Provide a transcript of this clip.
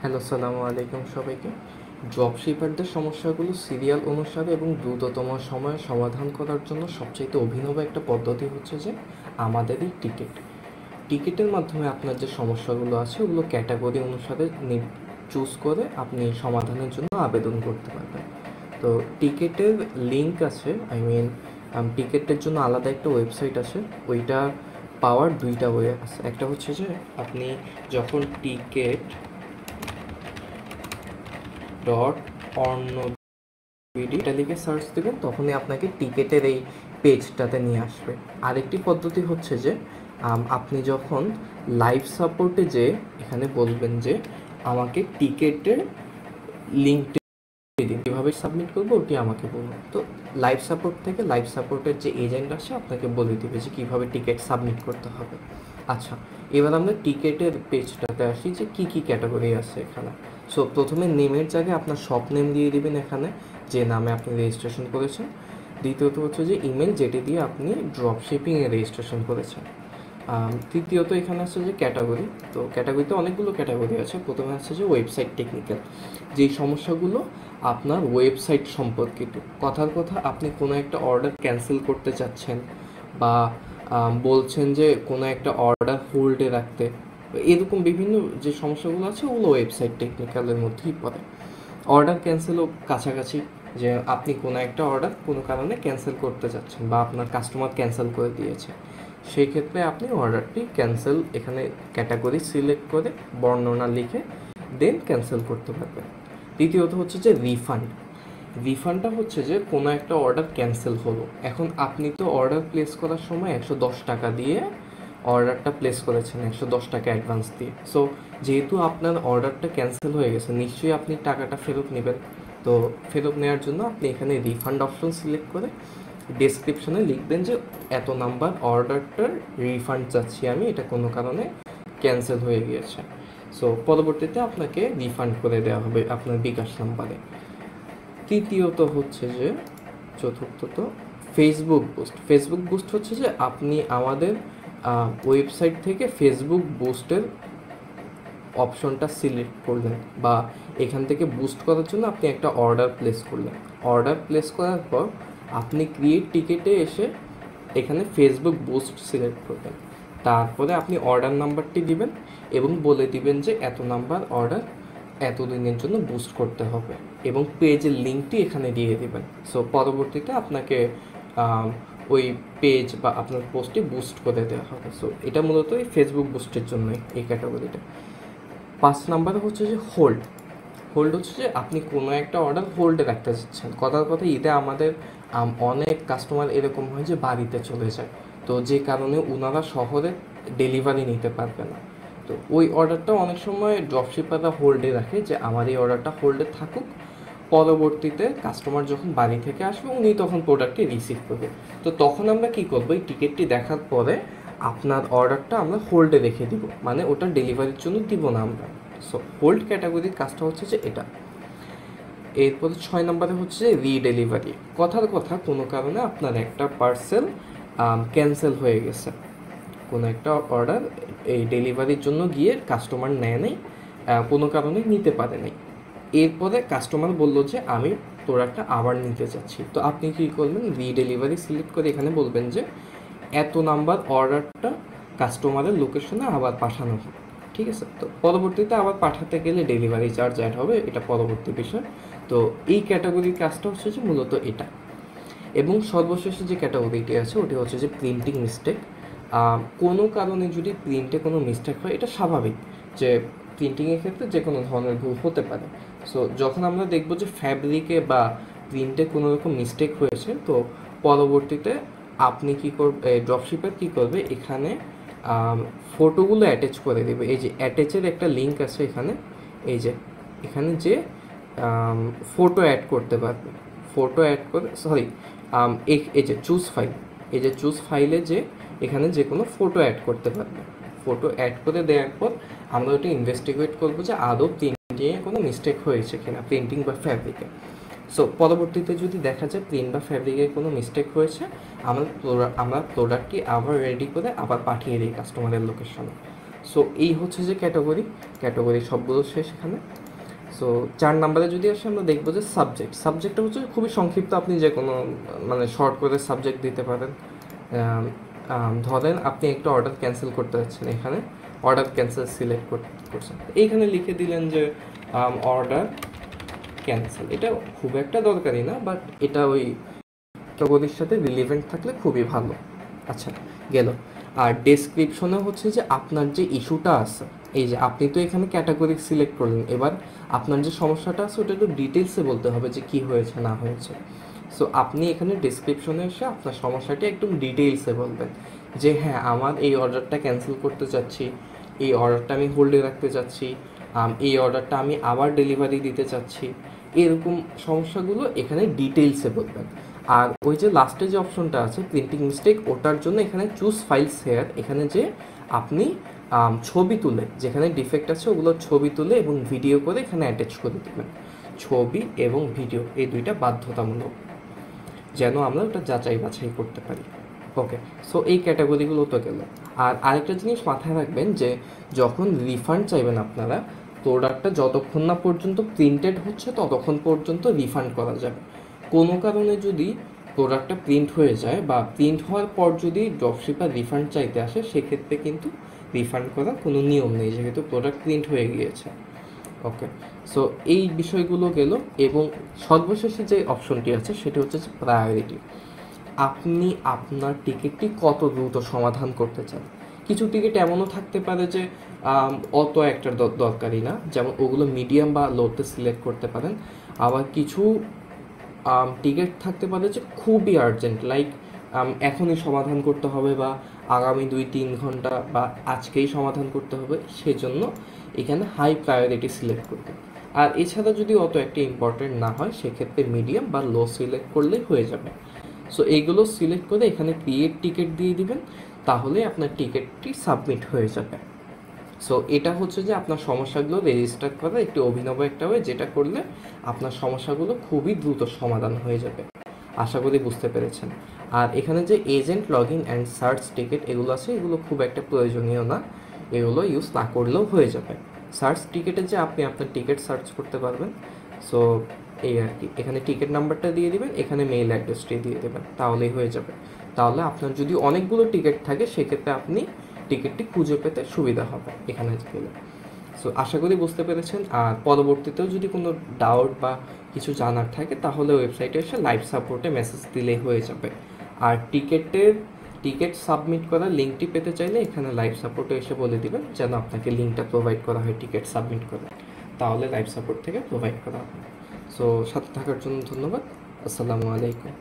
Hello, আসসালামু আলাইকুম সবাইকে। ড্রপশিপারদের সমস্যাগুলো সিরিয়াল অনুসারে এবং দ্রুততম সময়ে সমাধান করার জন্য সবচাইতে অভিনব একটা পদ্ধতি হচ্ছে যে আমাদের এই টিকিটের মাধ্যমে আপনার যে সমস্যাগুলো আছে ওগুলো ক্যাটাগরি অনুসারে চুজ করে আপনি সমাধানের জন্য আবেদন করতে পারবেন। তো টিকিটের লিঙ্ক আছে, টিকিটের জন্য আলাদা একটা ওয়েবসাইট আছে। ওইটা পাওয়ার দুইটা ওয়ে আছে। একটা হচ্ছে যে আপনি যখন টিকেট ডট অর্ণবিডি এটা লিখে সার্চ দেবেন, তখনই আপনাকে টিকেটের এই পেজটাতে নিয়ে আসবে। আরেকটি পদ্ধতি হচ্ছে যে আপনি যখন লাইভ সাপোর্টে যে এখানে বলবেন যে আমাকে টিকেটের লিঙ্কটি দিন, কীভাবে সাবমিট করবো ওটি আমাকে বলুন। তো লাইভ সাপোর্ট থেকে লাইভ সাপোর্টের যে এজেন্ট আসে আপনাকে বলে দিবে যে কীভাবে টিকিট সাবমিট করতে হবে। আচ্ছা, এবার আমরা টিকেটের পেজটাতে আসি যে কী কী ক্যাটাগরি আছে এখানে। সো প্রথমে নেমের জায়গায় আপনার শপ নেম দিয়ে দিবেন এখানে, যে নামে আপনি রেজিস্ট্রেশন করেছেন। দ্বিতীয়ত হচ্ছে যে ইমেল, যেটি দিয়ে আপনি ড্রপ শিপিংয়ে রেজিস্ট্রেশন করেছেন। তৃতীয়ত এখানে আছে যে ক্যাটাগরি। তো ক্যাটাগরিতে অনেকগুলো ক্যাটাগরি আছে। প্রথমে আছে যে ওয়েবসাইট টেকনিক্যাল, যেই সমস্যাগুলো আপনার ওয়েবসাইট সম্পর্কিত। কথার কথা আপনি কোনো একটা অর্ডার ক্যান্সেল করতে চাচ্ছেন বা বলছেন যে কোনো একটা অর্ডার হোল্ডে রাখতে, এরকম বিভিন্ন যে সমস্যাগুলো আছে ওগুলো ওয়েবসাইট টেকনিক্যালের মধ্যেই পড়ে। অর্ডার ক্যান্সেলও কাছাকাছি, যে আপনি কোনো একটা অর্ডার কোনো কারণে ক্যান্সেল করতে চাচ্ছেন বা আপনার কাস্টমার ক্যান্সেল করে দিয়েছে, সেই ক্ষেত্রে আপনি অর্ডারটি ক্যান্সেল এখানে ক্যাটাগরি সিলেক্ট করে বর্ণনা লিখে দেন ক্যান্সেল করতে পারবেন। দ্বিতীয়ত হচ্ছে যে রিফান্ডটা হচ্ছে যে কোনো একটা অর্ডার ক্যান্সেল হলো, এখন আপনি তো অর্ডার প্লেস করার সময় 110 টাকা দিয়ে অর্ডারটা প্লেস করেছেন, 110 টাকা অ্যাডভান্স দিয়ে। সো যেহেতু আপনার অর্ডারটা ক্যান্সেল হয়ে গেছে, নিশ্চয়ই আপনি টাকাটা ফেরত নেবেন। তো ফেরত নেওয়ার জন্য আপনি এখানে রিফান্ড অপশন সিলেক্ট করে ডেসক্রিপশনে লিখবেন যে এত নাম্বার অর্ডারটার রিফান্ড চাচ্ছি আমি, এটা কোনো কারণে ক্যান্সেল হয়ে গিয়েছে। সো পরবর্তীতে আপনাকে রিফান্ড করে দেওয়া হবে আপনার বিকাশ নাম্বারে। তৃতীয়ত হচ্ছে যে চতুর্থত ফেসবুক বুস্ট হচ্ছে যে আপনি আমাদের ওয়েবসাইট থেকে ফেসবুক বুস্টের অপশনটা সিলেক্ট করলেন বা এখান থেকে বুস্ট করার জন্য আপনি একটা অর্ডার প্লেস করলেন। অর্ডার প্লেস করার পর আপনি ক্রিয়েট টিকেটে এসে এখানে ফেসবুক বুস্ট সিলেক্ট করবেন। তারপরে আপনি অর্ডার নাম্বারটি দিবেন এবং বলে দিবেন যে এত নাম্বার অর্ডার এত দিনের জন্য বুস্ট করতে হবে এবং পেজের লিঙ্কটি এখানে দিয়ে দেবেন। সো পরবর্তীতে আপনাকে ওই পেজ বা আপনার পোস্টটি বুস্ট করে দেওয়া হবে। সো এটা মূলত এই ফেসবুক বুস্টের জন্যই এই ক্যাটাগরিটা। 5 নাম্বারে হচ্ছে যে হোল্ড হচ্ছে যে আপনি কোনো একটা অর্ডার হোল্ডে রাখতে চাচ্ছেন। কথার কথা ঈদে আমাদের অনেক কাস্টমার এরকম হয় যে বাড়িতে চলে যায়, তো যে কারণে ওনারা শহরে ডেলিভারি নিতে পারবে না। তো ওই অর্ডারটা অনেক সময় ড্রপশিপাররা হোল্ডে রাখে যে আমার এই অর্ডারটা হোল্ডে থাকুক, পরবর্তীতে কাস্টমার যখন বাড়ি থেকে আসবে উনি তখন প্রোডাক্টটি রিসিভ করবে। তো তখন আমরা কী করবো, এই টিকিটটি দেখার পরে আপনার অর্ডারটা আমরা হোল্ডে রেখে দিব, মানে ওটা ডেলিভারির জন্য দিব না আমরা। সো হোল্ড ক্যাটাগরির কাজটা হচ্ছে যে এটা। এরপরে 6 নম্বরে হচ্ছে যে রিডেলিভারি। কথার কথা কোনো কারণে আপনার একটা পার্সেল ক্যান্সেল হয়ে গেছে, কোনো একটা অর্ডার এই ডেলিভারির জন্য গিয়ে কাস্টমার নেয় নেই, কোনো কারণে নিতে পারে নাই। এরপরে কাস্টমার বললো যে আমি প্রোডাক্টটা আবার নিতে চাচ্ছি। তো আপনি কী করবেন, রিডেলিভারি সিলেক্ট করে এখানে বলবেন যে এত নাম্বার অর্ডারটা কাস্টমারের লোকেশনে আবার পাঠানো হবে। ঠিক আছে, তো পরবর্তীতে আবার পাঠাতে গেলে ডেলিভারি চার্জ অ্যাড হবে, এটা পরবর্তী বিষয়। তো এই ক্যাটাগরির কাজটা হচ্ছে যে মূলত এটা। এবং সর্বশেষে যে ক্যাটাগরিটি আছে ওটি হচ্ছে যে প্রিন্টিং মিস্টেক। কোনো কারণে যদি প্রিন্টে কোনো মিস্টেক হয়, এটা স্বাভাবিক যে প্রিন্টিংয়ের ক্ষেত্রে যে কোনো ধরনের ভুল হতে পারে। সো যখন আমরা দেখব যে ফ্যাব্রিকে বা প্রিন্টে কোনো রকম মিস্টেক হয়েছে, তো পরবর্তীতে আপনি কী করবে, ড্রপশিপার কী করবে, এখানে ফটোগুলো অ্যাটাচ করে দেবে। এই যে অ্যাটাচের একটা লিঙ্ক আছে এখানে, এই যে এখানে যে ফটো অ্যাড করতে পারবে, ফটো অ্যাড করে এই যে চুজ ফাইলে যে এখানে যে কোনো ফটো অ্যাড করতে পারবে। ফটো অ্যাড করে দেওয়ার পর আমরা ওটা ইনভেস্টিগেট করবো যে আদৌ প্রিন্টিংয়ে কোনো মিস্টেক হয়েছে কিনা, প্রিন্টিং বা ফ্যাব্রিকে। সো পরবর্তীতে যদি দেখা যায় প্রিন্ট বা ফ্যাব্রিকে কোনো মিস্টেক হয়েছে, আমরা প্রোডাক্টটি আবার রেডি করে আবার পাঠিয়ে দিই কাস্টমারের লোকেশনে। সো এই হচ্ছে যে ক্যাটাগরি সবগুলো শেষ এখানে। সো 4 নাম্বারে যদি আসে আমরা দেখবো যে সাবজেক্টটা হচ্ছে খুবই সংক্ষিপ্ত, আপনি যে কোনো মানে শর্ট করে সাবজেক্ট দিতে পারেন। ধরেন আপনি একটা অর্ডার ক্যান্সেল করতে যাচ্ছেন, এখানে অর্ডার ক্যান্সেল সিলেক্ট করছেন, এইখানে লিখে দিলেন যে অর্ডার ক্যান্সেল। এটা খুব একটা দরকারি না, বাট এটা ওই ক্যাটাগরির সাথে রিলেভেন্ট থাকলে খুবই ভালো। আচ্ছা, গেল। আর ডেসক্রিপশনে হচ্ছে যে আপনার যে ইস্যুটা আছে, এই যে আপনি তো এখানে ক্যাটাগরি সিলেক্ট করলেন, এবার আপনার যে সমস্যাটা আছে ওটা একটু ডিটেলসে বলতে হবে যে কি হয়েছে না হয়েছে। সো আপনি এখানে ডেসক্রিপশনে এসে আপনার সমস্যাটি একদম ডিটেলসে বলবেন যে হ্যাঁ, আমার এই অর্ডারটা ক্যান্সেল করতে চাচ্ছি, এই অর্ডারটা আমি হোল্ডে রাখতে চাচ্ছি, এই অর্ডারটা আমি আবার ডেলিভারি দিতে চাচ্ছি, এরকম সমস্যাগুলো এখানে ডিটেলসে বলবেন। আর ওই যে লাস্টে যে অপশনটা আছে প্রিন্টিং মিস্টেক, ওটার জন্য এখানে চুজ ফাইলস হেয়ার, এখানে যে আপনি ছবি তুলে যেখানে ডিফেক্ট আছে ওগুলো ছবি তুলে এবং ভিডিও করে এখানে অ্যাটাচ করে দেবেন। ছবি এবং ভিডিও এই দুইটা বাধ্যতামূলক, যেন আমরা ওটা যাচাই বাছাই করতে পারি। ওকে, সো এই ক্যাটাগরিগুলো তো গেল। আর আরেকটা জিনিস মাথায় রাখবেন যে যখন রিফান্ড চাইবেন আপনারা, প্রোডাক্টটা যতক্ষণ না পর্যন্ত প্রিন্টেড হচ্ছে ততক্ষণ পর্যন্ত রিফান্ড করা যাবে। কোনো কারণে যদি প্রোডাক্টটা প্রিন্ট হয়ে যায় বা প্রিন্ট হওয়ার পর যদি ড্রপশিপার রিফান্ড চাইতে আসে, সেক্ষেত্রে কিন্তু রিফান্ড করার কোনো নিয়ম নেই, যেহেতু প্রোডাক্ট প্রিন্ট হয়ে গিয়েছে। ওকে, সো এই বিষয়গুলো গেল। এবং সর্বশেষে যে অপশনটি আছে সেটি হচ্ছে যে প্রায়োরিটি। আপনি আপনার টিকিটটি কত দ্রুত সমাধান করতে চান। কিছু টিকিট এমনও থাকতে পারে যে অত একটা দরকারি না, যেমন ওগুলো মিডিয়াম বা লোতে সিলেক্ট করতে পারেন। আবার কিছু টিকিট থাকতে পারে যে খুবই আর্জেন্ট, লাইক এখনই সমাধান করতে হবে বা আগামী 2-3 ঘন্টা বা আজকেই সমাধান করতে হবে, সেজন্য এখানে হাই প্রায়োরিটি সিলেক্ট করতে। আর এছাড়া যদি অত একটা ইম্পর্টেন্ট না হয় সেক্ষেত্রে মিডিয়াম বা লো সিলেক্ট করলেই হয়ে যাবে। সো এইগুলো সিলেক্ট করে এখানে ক্রিয়েট টিকিট দিয়ে দিবেন, তাহলে আপনার টিকিটটি সাবমিট হয়ে যাবে। সো এটা হচ্ছে যে আপনার সমস্যাগুলো রেজিস্টার করার একটি অভিনব একটা ওয়ে, যেটা করলে আপনার সমস্যাগুলো খুবই দ্রুত সমাধান হয়ে যাবে। আশা করি বুঝতে পেরেছেন। আর এখানে যে agent log in and search ticket এগুলো আছে, এগুলো খুব একটা প্রয়োজনীয় না, এগুলো ইউজ না করলেও হয়ে যাবে। সার্চ টিকিটে যে আপনি আপনার টিকিট সার্চ করতে পারবেন। সো এই আর কি, এখানে টিকিট নাম্বারটা দিয়ে দিবেন, এখানে মেইল অ্যাড্রেসটি দিয়ে দেবেন, তাহলেই হয়ে যাবে। তাহলে আপনার যদি অনেকগুলো টিকিট থাকে সেক্ষেত্রে আপনি টিকিটটি খুঁজে পেতে সুবিধা হবে এখানে গেলে। সো আশা করি বুঝতে পেরেছেন। আর পরবর্তীতেও যদি কোনো ডাউট বা কিছু জানার থাকে তাহলে ওয়েবসাইটে এসে লাইভ সাপোর্টে মেসেজ দিলেই হয়ে যাবে। আর টিকিট সাবমিট করার লিঙ্কটি পেতে চাইলে এখানে লাইভ সাপোর্টে এসে বলে দিবেন যেন আপনাকে লিঙ্কটা প্রোভাইড করা হয় টিকিট সাবমিট করে, তাহলে লাইভ সাপোর্ট থেকে প্রোভাইড করা হবে। সো সাথে থাকার জন্য ধন্যবাদ। আসসালামু আলাইকুম।